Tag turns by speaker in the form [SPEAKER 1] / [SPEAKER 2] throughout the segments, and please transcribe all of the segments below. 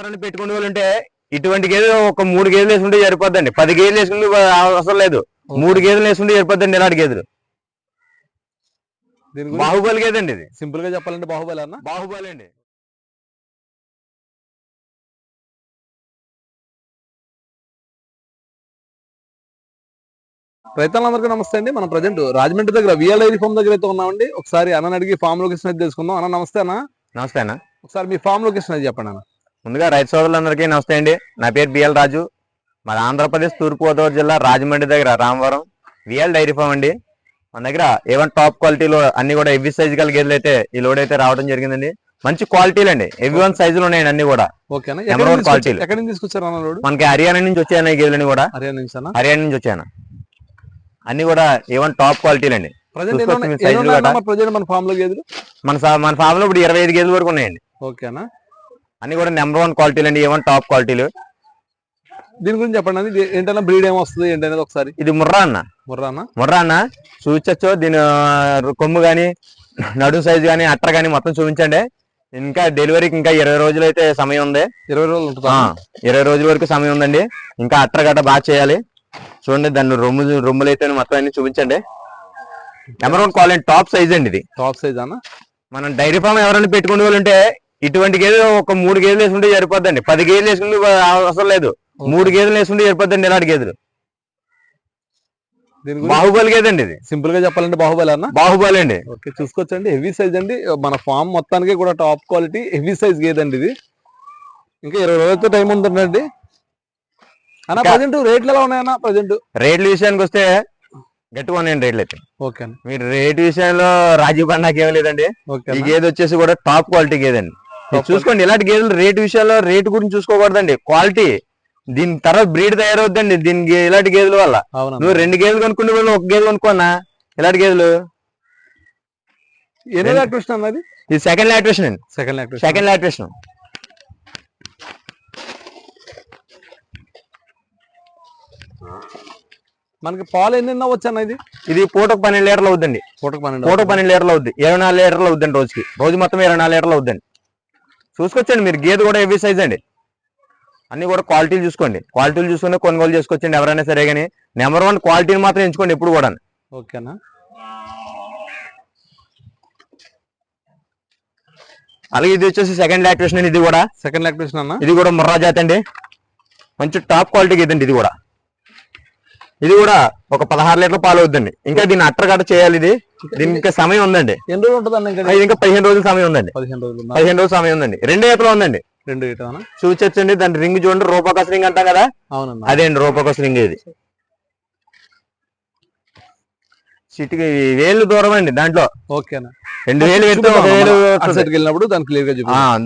[SPEAKER 1] ఎవరైనా పెట్టుకునే వాళ్ళు ఉంటే ఇటువంటి గేదెలు ఒక 3 గేదెలు వేసుకుంటే సరిపోద్దండి. 10 గేదెలు వేసుకుంటే అవసరం లేదు. 3 గేదెలు వేసుకుంటే సరిపోద్దండి ఇలాంటి గేదెలు. బాహుబలి గేదండి ఇది.
[SPEAKER 2] సింపుల్ గా చెప్పాలంటే బాహుబలి అన్న.
[SPEAKER 1] బాహుబలి అండి.
[SPEAKER 2] రైతులందరికీ నమస్తే అండి. మనం ప్రజెంట్ రాజమండ్రి దగ్గర విఎల్ డైరీ ఫామ్ దగ్గర అయితే ఉన్నామండి. ఒకసారి అన్న అడిగి ఫామ్ లొకేషన్ అయితే తెలుసుకుందాం. అన్న నమస్తే అన్న.
[SPEAKER 1] నమస్తే అన్న.
[SPEAKER 2] ఒకసారి మీ ఫామ్ లొకేషన్ అయితే చెప్పండి అన్న.
[SPEAKER 1] ముందుగా రైతు సోదరులందరికీ నమస్తే అండి. నా పేరు బిఎల్ రాజు. మన ఆంధ్రప్రదేశ్ తూర్పుగోదావరి జిల్లా రాజమండ్రి దగ్గర రామవరం విఎల్ డైరీ ఫామ్ అండి. మన దగ్గర ఏవన్ టాప్ క్వాలిటీలో అన్ని కూడా ఎవ్వి సైజు గల గేదెలు అయితే ఈ లోడ్ అయితే రావడం జరిగిందండి. మంచి క్వాలిటీలు అండి. ఎవ్రీ సైజులు ఉన్నాయండి అన్ని కూడా.
[SPEAKER 2] క్వాలిటీలు ఎక్కడి నుంచి తీసుకొచ్చారు అన్న లోడ్?
[SPEAKER 1] మనకి హర్యానా నుంచి వచ్చాయన్న గేదెలని కూడా. హర్యానా నుంచి వచ్చాను. అన్ని కూడా ఏవన్ టాప్ క్వాలిటీలు అండి.
[SPEAKER 2] మన ఫామ్ లో గేదెలు
[SPEAKER 1] మన ఫామ్ లో ఇప్పుడు 25 గేదెల వరకు ఉన్నాయండి.
[SPEAKER 2] ఓకేనా.
[SPEAKER 1] అన్ని కూడా నెంబర్ 1 క్వాలిటీలు అండి. ఏవన్ టాప్ క్వాలిటీలు.
[SPEAKER 2] దీని గురించి చెప్పండి. ఏంటన్నా బ్రీడ్ ఏమొస్తుంది ఏంటనేది ఒకసారి.
[SPEAKER 1] ఇది ముర్రా అన్న చూపించచ్చు. దీని కొమ్ము గాని నడు సైజు గాని అట్ర గాని మొత్తం చూపించండి. ఇంకా డెలివరీకి ఇంకా 20 రోజులు అయితే సమయం ఉంది.
[SPEAKER 2] 20 రోజులు
[SPEAKER 1] 20 రోజుల వరకు సమయం ఉందండి. ఇంకా అట్ర గట్ట బాగా చేయాలి. చూడండి దాన్ని రొమ్ములు అయితే మొత్తం అన్ని చూపించండి. నెంబర్ 1 క్వాలిటీ టాప్ సైజ్ అండి. ఇది
[SPEAKER 2] టాప్ సైజ్ అన్న.
[SPEAKER 1] మనం డైరీ ఫామ్ ఎవరైనా పెట్టుకునే వాళ్ళు ఉంటే ఇటువంటి గేదెలు ఒక 3 గేదెలు వేసుకుంటే సరిపోద్దండి. 10 గేదెలు వేసుకుంటే అవసరం లేదు. 3 గేదెలు వేసుకుంటే సరిపోద్దండి ఇలాంటి గేదెలు. బాహుబలి గేదండి ఇది.
[SPEAKER 2] సింపుల్ గా చెప్పాలంటే బాహుబలి అన్న.
[SPEAKER 1] బాహుబలి అండి.
[SPEAKER 2] ఓకే, చూసుకోవచ్చండి. హెవీ సైజ్ అండి. మన ఫామ్ మొత్తానికి కూడా టాప్ క్వాలిటీ హెవీ సైజ్ గేదండి ఇది. ఇంకా 20 రోజులతో టైం ఉందండి అన్న. ప్రజెంట్ రేట్లు ఎలా ఉన్నాయన్న? ప్రజెంట్
[SPEAKER 1] రేట్ల విషయానికి వస్తే గట్టిగా ఉన్నాయండి రేట్లు అయితే.
[SPEAKER 2] ఓకే,
[SPEAKER 1] మీరు రేట్ విషయంలో రాజీ పడినాక ఏం లేదండి. ఈ గేదె వచ్చేసి కూడా టాప్ క్వాలిటీ గేదండి. చూసుకోండి, ఇలాంటి గేదెలు రేటు విషయంలో రేటు గురించి చూసుకోకూడదండి. క్వాలిటీ దీని తర్వాత బ్రీడ్ తయారవుద్దండి దీనికి ఇలాంటి గేదెల వల్ల. నువ్వు 2 గేదెలు కొనుక్కునే వాళ్ళు 1 గేదె కొనుక్కున్నా ఇలాంటి గేదెలు. ఇది సెకండ్ లాక్టేషన్ అండి. Second lactation.
[SPEAKER 2] మనకి పాలు ఎన్ని అవ్వచ్చు అన్న?
[SPEAKER 1] ఇది పూటకు 12 లీటర్లు అవుద్దండి. పూటకు 12 లీటర్లు అవుద్ది. 24 లీటర్లు అవుద్దండి రోజుకి. రోజు మొత్తం 24 లీటర్లు అవుద్దండి. చూసుకొచ్చండి మీరు. గేదె కూడా హెవీ సైజ్ అండి. అన్ని కూడా క్వాలిటీలు చూసుకోండి. క్వాలిటీలు చూసుకుని కొనుగోలు చేసుకొచ్చండి ఎవరైనా సరే. కానీ నెంబర్ 1 క్వాలిటీని మాత్రం ఎంచుకోండి ఎప్పుడు కూడా.
[SPEAKER 2] ఓకేనా.
[SPEAKER 1] అలాగే ఇది వచ్చేసి సెకండ్ లాక్టేషన్ అండి. ఇది కూడా
[SPEAKER 2] సెకండ్ లాక్టేషన్ అన్న.
[SPEAKER 1] ఇది కూడా ముర్రా జాతి అండి. మంచి టాప్ క్వాలిటీ గేదండి ఇది కూడా. ఇది కూడా ఒక 16 లీటర్ల పాలు అవుద్దండి. ఇంకా దీన్ని అట్టగట్ట చేయాలి. దీనికి ఇంకా సమయం ఉందండి.
[SPEAKER 2] ఎన్ని రోజులు ఉంటుందండి?
[SPEAKER 1] ఇంకా 15 రోజుల సమయం ఉందండి. 15 రోజుల సమయం ఉందండి. 2 ఈతలు ఉందండి.
[SPEAKER 2] 2 ఈతలు
[SPEAKER 1] చూచొచ్చండి. దాని రింగ్ చూడండి, రూపాకస్ రింగ్ అంటాం కదా.
[SPEAKER 2] అవునండి,
[SPEAKER 1] అదే అండి రూపాకస్ రింగ్. ఇది సిటీకి వేలు దూరం అండి దాంట్లో.
[SPEAKER 2] ఓకేనా.
[SPEAKER 1] 2 వేలు పెడితే 1 వేలు
[SPEAKER 2] వెళ్ళినప్పుడు దాని క్లియర్ గా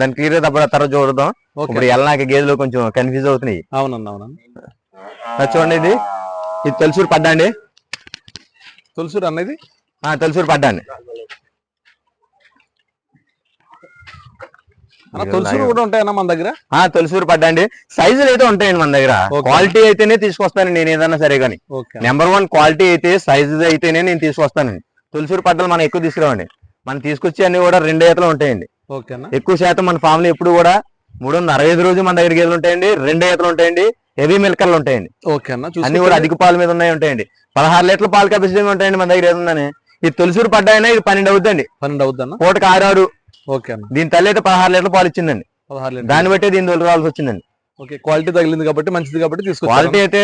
[SPEAKER 1] దాని క్లియర్ గా తర్వాత చూడదాం. ఇప్పుడు వెళ్ళనాక గేదెలు కొంచెం కన్ఫ్యూజ్ అవుతున్నాయి.
[SPEAKER 2] అవునన్నా.
[SPEAKER 1] చూడండి, ఇది తొలిసూరు పడ్డా అండి.
[SPEAKER 2] తొలిసూరు అన్నది
[SPEAKER 1] తొలిసూరు పడ్డా అండి.
[SPEAKER 2] తొలిసూరు కూడా ఉంటాయన్నా మన దగ్గర?
[SPEAKER 1] తొలిసూరు పడ్డా అండి. సైజులు అయితే ఉంటాయండి మన దగ్గర. క్వాలిటీ అయితేనే తీసుకొస్తాను నేను ఏదన్నా సరే. కానీ నెంబర్ 1 క్వాలిటీ అయితే సైజు అయితేనే నేను తీసుకొస్తానండి. తొలిసూరు పడ్డలు మనం ఎక్కువ తీసుకురావండి. మనం తీసుకొచ్చి అన్ని కూడా 2 ఈతలు ఉంటాయండి. ఎక్కువ శాతం మన ఫామ్ లో ఎప్పుడు కూడా 365 రోజులు మన దగ్గర గేదెలు ఉంటాయండి. 2 ఈతలు ఉంటాయండి. హెవీ మిల్కర్లు ఉంటాయండి. అన్ని కూడా అధిక పాల మీద ఉంటాయండి. 16 లీటర్ల పాలు కెపాసిటీ ఉంటాయండి మన దగ్గర. ఏముందని ఇది తొలిసూరు పడ్డా అయినా ఇది 12 అవుద్దండి.
[SPEAKER 2] 12 అవుద్దన్న.
[SPEAKER 1] పూటకు 6. దీని తల్లి అయితే 16 లీటర్ల పాలు ఇచ్చిందండి.
[SPEAKER 2] 16 లీటర్.
[SPEAKER 1] దాన్ని బట్టి దీన్ని తొలగాల్సి వచ్చిందండి.
[SPEAKER 2] క్వాలిటీ తగిలింది కాబట్టి మంచిది కాబట్టి తీసుకో.
[SPEAKER 1] క్వాలిటీ అయితే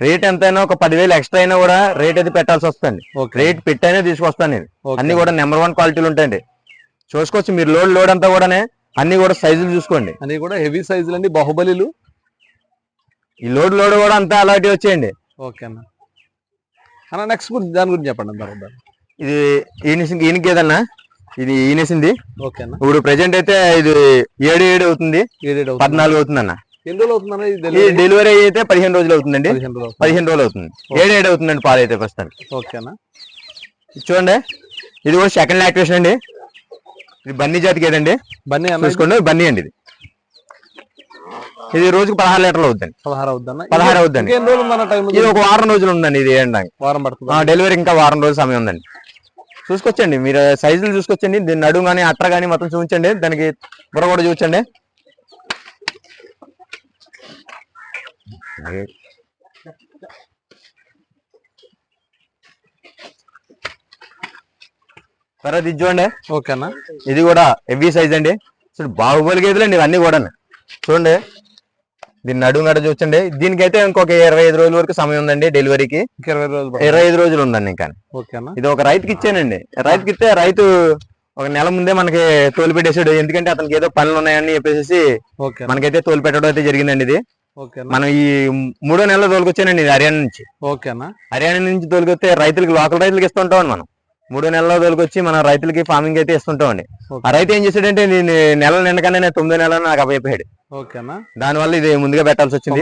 [SPEAKER 1] రేట్ ఎంతైనా ఒక 10,000 ఎక్స్ట్రా అయినా కూడా రేట్ అయితే పెట్టాల్సి వస్తుంది. రేట్ పెట్టైనా తీసుకొస్తాను నేను. అన్ని కూడా నెంబర్ 1 క్వాలిటీలు ఉంటాయండి. చూసుకోవచ్చు మీరు. లోడ్ అంతా కూడా అన్ని కూడా సైజులు చూసుకోండి.
[SPEAKER 2] అన్ని కూడా హెవీ సైజులు అండి. బాహుబలిలు.
[SPEAKER 1] ఈ లోడ్ కూడా అంతా అలాంటివి వచ్చేయండి.
[SPEAKER 2] ఓకే అన్న. నెక్స్ట్ దాని గురించి చెప్పండి.
[SPEAKER 1] ఇది ఈయనకి ఏదన్నా ఇది ఈనేసింది. ఇప్పుడు ప్రెసెంట్ అయితే ఇది 7 అవుతుంది. 14 అవుతుంది అన్న.
[SPEAKER 2] ఎన్ని రోజులు అవుతుందన్న
[SPEAKER 1] డెలివరీ అయితే 15 రోజులు అవుతుందండి. 15 రోజులు అవుతుంది. 7 అవుతుందండి పాలు అయితే ప్రస్తుతానికి.
[SPEAKER 2] ఓకేనా.
[SPEAKER 1] చూడండి, ఇది కూడా సెకండ్ లాక్టేషన్ అండి. ఇది బన్నీ జాతి గేదండి.
[SPEAKER 2] బన్నీ
[SPEAKER 1] చూసుకోండి, బన్నీ అండి. ఇది రోజుకి 16 లీటర్లు అవుద్దండి. 16 అవుద్దండి. ఇది ఒక వారం రోజులు ఉందండి. ఇది
[SPEAKER 2] వారం పడుతుంది.
[SPEAKER 1] డెలివరీ ఇంకా వారం రోజులు సమయం ఉందండి. చూసుకొచ్చండి మీరు. సైజులు చూసుకొచ్చండి. దీన్ని నడుము కానీ అట్ర కానీ మొత్తం చూపించండి. దానికి బుర్ర కూడా చూపించండి. తర్వాత ఇది చూడండి.
[SPEAKER 2] ఓకేనా,
[SPEAKER 1] ఇది కూడా హెవీ సైజ్ అండి. చూడు బాహుబలి గేదెలండి ఇవన్నీ కూడా. చూడండి దీన్ని నడుము గడ చూడండి. దీనికైతే ఇంకొక 25 రోజుల వరకు సమయం ఉందండి డెలివరీకి. 25 రోజులు ఉందండి ఇంకా.
[SPEAKER 2] ఓకేనా,
[SPEAKER 1] ఇది ఒక రైతుకి ఇచ్చానండి. రైతుకి ఇస్తే రైతు ఒక నెల ముందే మనకి తోలు పెట్టేసాడు. ఎందుకంటే అతనికి ఏదో పనులు ఉన్నాయని చెప్పేసి మనకైతే తోలు పెట్టడం అయితే జరిగిందండి. ఇది మనం ఈ 3వ నెలలో తోలుకొచ్చానండి ఇది హర్యానా నుంచి.
[SPEAKER 2] ఓకేనా,
[SPEAKER 1] హర్యానా నుంచి తోలుకొస్తే రైతులకి లోకల్ రైతులకి ఇస్తుంటాం మనం. 3వ నెలలో తోలుకొచ్చి మన రైతులకి ఫార్మింగ్ అయితే ఇస్తుంటామండి. ఆ రైతు ఏం చేశాడంటే నేను నెల నిండగానే 9వ నెల నాకు అప్పయిపోయాడు. దానివల్ల ఇది ముందుగా పెట్టాల్సి వచ్చింది.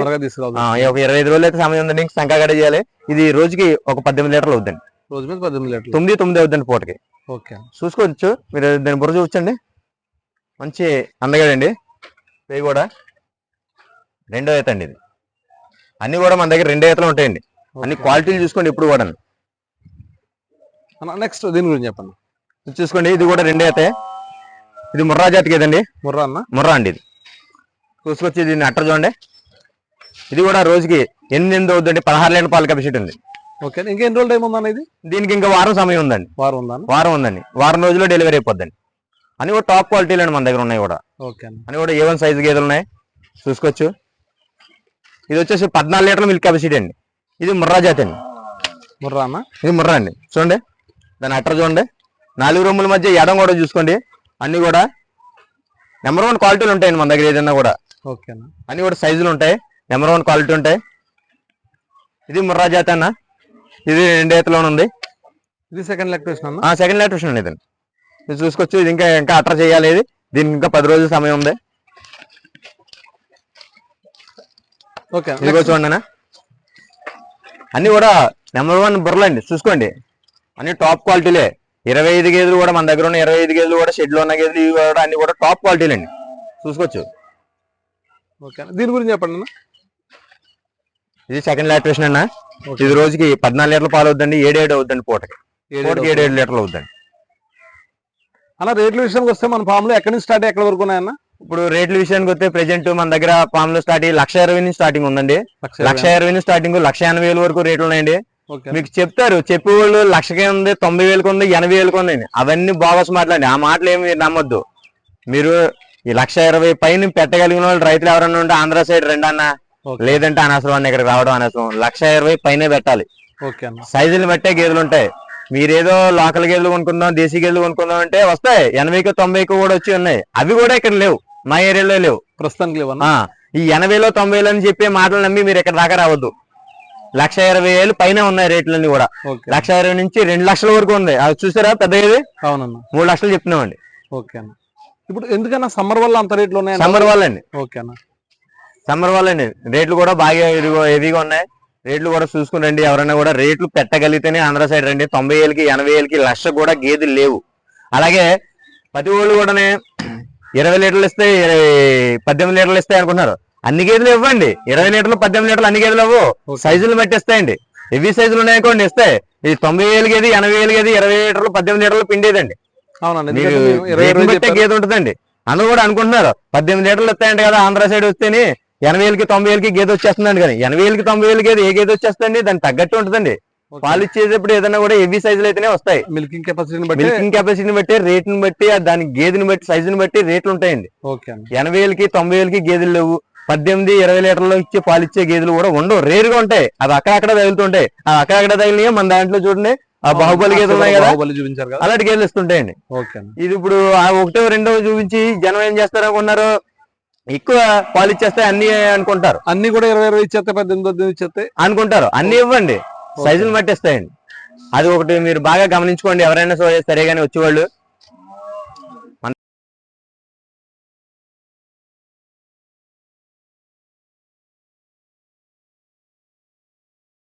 [SPEAKER 1] ఒక 25 రోజులు అయితే సమయం ఉందండి. సంకాగడ చేయాలి. ఇది రోజుకి ఒక 18 లీటర్లు అవుద్దండి. 9 అవుద్దండి పూటకి. చూసుకోవచ్చు మీరు. దాని బుర్ర చూపించండి. మంచి అందగాడండి. ఇవి కూడా 2వ ఈత అండి. ఇది అన్ని కూడా మన దగ్గర 2 ఈతలు ఉంటాయండి. అన్ని క్వాలిటీలు చూసుకోండి ఎప్పుడు కూడా.
[SPEAKER 2] నెక్స్ట్ దీని గురించి చెప్పండి.
[SPEAKER 1] చూసుకోండి ఇది కూడా 2వ ఈతే. ఇది ముర్రా జాతి కదండి. ముర్రా అండి. ఇది చూసుకొచ్చి దీన్ని అట్ట చూడండి. ఇది కూడా రోజుకి 8 అవుద్దండి. 16 లీటర్ పాల కెపాసిటీ ఉంది.
[SPEAKER 2] ఓకే, ఇంకా ఎన్ని రోజులు టైం ఉందండి ఇది?
[SPEAKER 1] దీనికి ఇంకా వారం సమయం ఉందండి. వారం ఉందండి. వారం రోజుల్లో డెలివరీ అయిపోద్దండి. అని కూడా టాప్ క్వాలిటీలు అండి మన దగ్గర ఉన్నాయి కూడా. అని కూడా A1 సైజు గేదెలు ఉన్నాయి. చూసుకోవచ్చు. ఇది వచ్చేసి 14 లీటర్ల మిల్క్ కెపాసిటీ అండి. ఇది ముర్రా జాతి అండి. ఇది ముర్రా అండి. చూడండి దాని అట్టర్ చూడండి. 4 రొమ్ముల మధ్య ఎడం కూడా చూసుకోండి. అన్ని కూడా నెంబర్ 1 క్వాలిటీలు ఉంటాయండి మన దగ్గర ఏదైనా కూడా. అన్ని కూడా సైజులు ఉంటాయి. నెంబర్ 1 క్వాలిటీ ఉంటాయి. ఇది ముర్రా జాతి అన్న. ఇది 2 ఈతలోనే ఉంది.
[SPEAKER 2] ఇది సెకండ్ లాక్టేషన్
[SPEAKER 1] అండి. ఇదండి ఇది చూసుకోవచ్చు. ఇది ఇంకా అట్టర్ చేయాలి. దీనికి ఇంకా 10 రోజుల సమయం ఉంది. ఇదిగో చూడండి అన్న. అన్ని కూడా నెంబర్ 1 బుర్రలు అండి. చూసుకోండి అన్ని టాప్ క్వాలిటీలే. 25 గేదెలు కూడా మన దగ్గర ఉన్న 25 గేదెలు కూడా షెడ్ లో ఉన్న గేదెలు ఇవి కూడా అన్ని కూడా టాప్ క్వాలిటీలు అండి. చూసుకోవచ్చు.
[SPEAKER 2] దీని గురించి చెప్పండి అన్న.
[SPEAKER 1] ఇది సెకండ్ లాక్టేషన్ అన్న. ఇది రోజుకి 14 లీటర్ల పాలు అవుద్దండి. 7 అవుద్దండి పూటకి. 7 లీటర్లు అవుద్దండి.
[SPEAKER 2] అలా రేట్ల విషయానికి వస్తే మన ఫామ్ లో ఎక్కడి నుంచి స్టార్ట్ ఎక్కడి వరకు ఉన్నాయన్న?
[SPEAKER 1] ఇప్పుడు రేట్ల విషయానికి వస్తే ప్రెజెంట్ మన దగ్గర ఫామ్ లో స్టార్ట్ 1,20,000 నుంచి స్టార్టింగ్ ఉందండి. 1,20,000 నుంచి స్టార్టింగ్ 1,80,000 వరకు రేట్లు ఉన్నాయండి. మీకు చెప్తారు చెప్పేవాళ్ళు 1,00,000 ఉంది, 90,000 ఉంది, 80,000 ఉంది. అవన్నీ బాగోస్ మాట్లాడి ఆ మాటలు ఏమి నమ్మొద్దు. మీరు ఈ 1,20,000 పైన పెట్టగలిగిన వాళ్ళు రైతులు ఎవరన్నా ఉంటే ఆంధ్ర సైడ్ రండి అన్న. లేదంటే అనవసరం అన్న. ఇక్కడికి రావడం అనవసరం. 1,20,000 పైనే పెట్టాలి. సైజులు బట్టే గేదెలు ఉంటాయి. మీరేదో లోకల్ గేదెలు కొనుక్కుందాం, దేశీ గేదెలు కొనుక్కుందాం అంటే వస్తాయి. 80కి 90కి కూడా వచ్చి ఉన్నాయి. అవి కూడా ఇక్కడ లేవు. మా ఏరియాలో లేవు
[SPEAKER 2] ప్రస్తుతానికి లేవు.
[SPEAKER 1] ఈ 80లో 90లో అని చెప్పే మాటలు నమ్మి మీరు ఇక్కడ దాకా రావద్దు. 1,20,000 పైన ఉన్నాయి రేట్లన్నీ కూడా. 1,20,000 నుంచి 2 లక్షల వరకు ఉంది. అది చూసారా పెద్ద ఏది?
[SPEAKER 2] అవునన్నా.
[SPEAKER 1] 3 లక్షలు చెప్తున్నామండి.
[SPEAKER 2] ఓకే అన్న. ఇప్పుడు ఎందుకన్నా సమ్మర్ వల్ల అంత రేట్లు ఉన్నాయి?
[SPEAKER 1] సమ్మర్ వల్ల అండి.
[SPEAKER 2] ఓకే అన్న.
[SPEAKER 1] సమ్మర్ వల్ల అండి. రేట్లు కూడా బాగా హెవీగా ఉన్నాయి. రేట్లు కూడా చూసుకుని ఎవరైనా కూడా రేట్లు పెట్టగలిగితేనే ఆంధ్ర సైడ్ రండి. 90,000కి 80,000కి 1,00,000 కూడా గేదెలు లేవు. అలాగే ప్రతి వాళ్ళు కూడా 20 లీటర్లు ఇస్తే 18 లీటర్లు ఇస్తాయి అనుకుంటున్నారు. అన్ని గేదెలు ఇవ్వండి. 20 లీటర్లు 18 లీటర్లు అన్ని గేదెలు అవ్వు. సైజులు బట్టి ఇస్తాయండి. హెవీ సైజులు ఉన్నాయనుకోండి ఇస్తాయి. ఇది 90,000 గేది 80,000 గేది 20 లీటర్లు 18 లీటర్లు పిండేదండి. బట్టే గేదె ఉంటుందండి. అందరూ కూడా అనుకుంటున్నారు 18 లీటర్లు ఇస్తాయండి కదా ఆంధ్ర సైడ్ వస్తేనే 80,000కి 90,000కి గేదె వచ్చేస్తుందండి. కానీ 80,000కి 90,000 గేదె ఏ గేదె వచ్చేస్తుంది? దానికి తగ్గట్టు ఉంటుందండి. పాలు ఇచ్చేటప్పుడు ఏదైనా కూడా హెవీ సైజులు అయితేనే వస్తాయి.
[SPEAKER 2] మిల్కింగ్
[SPEAKER 1] కెపాసిటీని బట్టి రేట్ని బట్టి దాని గేదెని బట్టి సైజుని బట్టి రేట్లు ఉంటాయండి. 80,000కి 90,000కి గేదెలు లేవు. 18, 20 లీటర్లు ఇచ్చే పాలు ఇచ్చే గేదెలు కూడా ఉండవు. రేరుగా ఉంటాయి. అది అక్కడక్కడ తగులుతుంటాయి. ఆ అక్కడక్కడ తగిలినాయి మన దాంట్లో చూడండి. ఆ బాహుబలి గేదెలు ఉన్నాయి కదా, అలాంటి గేదెలు ఇస్తుంటాయండి. ఇది ఇప్పుడు ఆ 1వ 2వ చూపించి జనం ఏం చేస్తారు అనుకున్నారు, ఎక్కువ పాలు ఇచ్చేస్తాయి అన్ని అనుకుంటారు.
[SPEAKER 2] అన్ని కూడా 20 ఇచ్చేస్తాయి, 18 ఇచ్చేస్తాయి
[SPEAKER 1] అనుకుంటారు. అన్ని ఇవ్వండి, సైజులు పట్టిస్తాయండి. అది ఒకటి మీరు బాగా గమనించుకోండి ఎవరైనా సరే గానీ వచ్చేవాళ్ళు.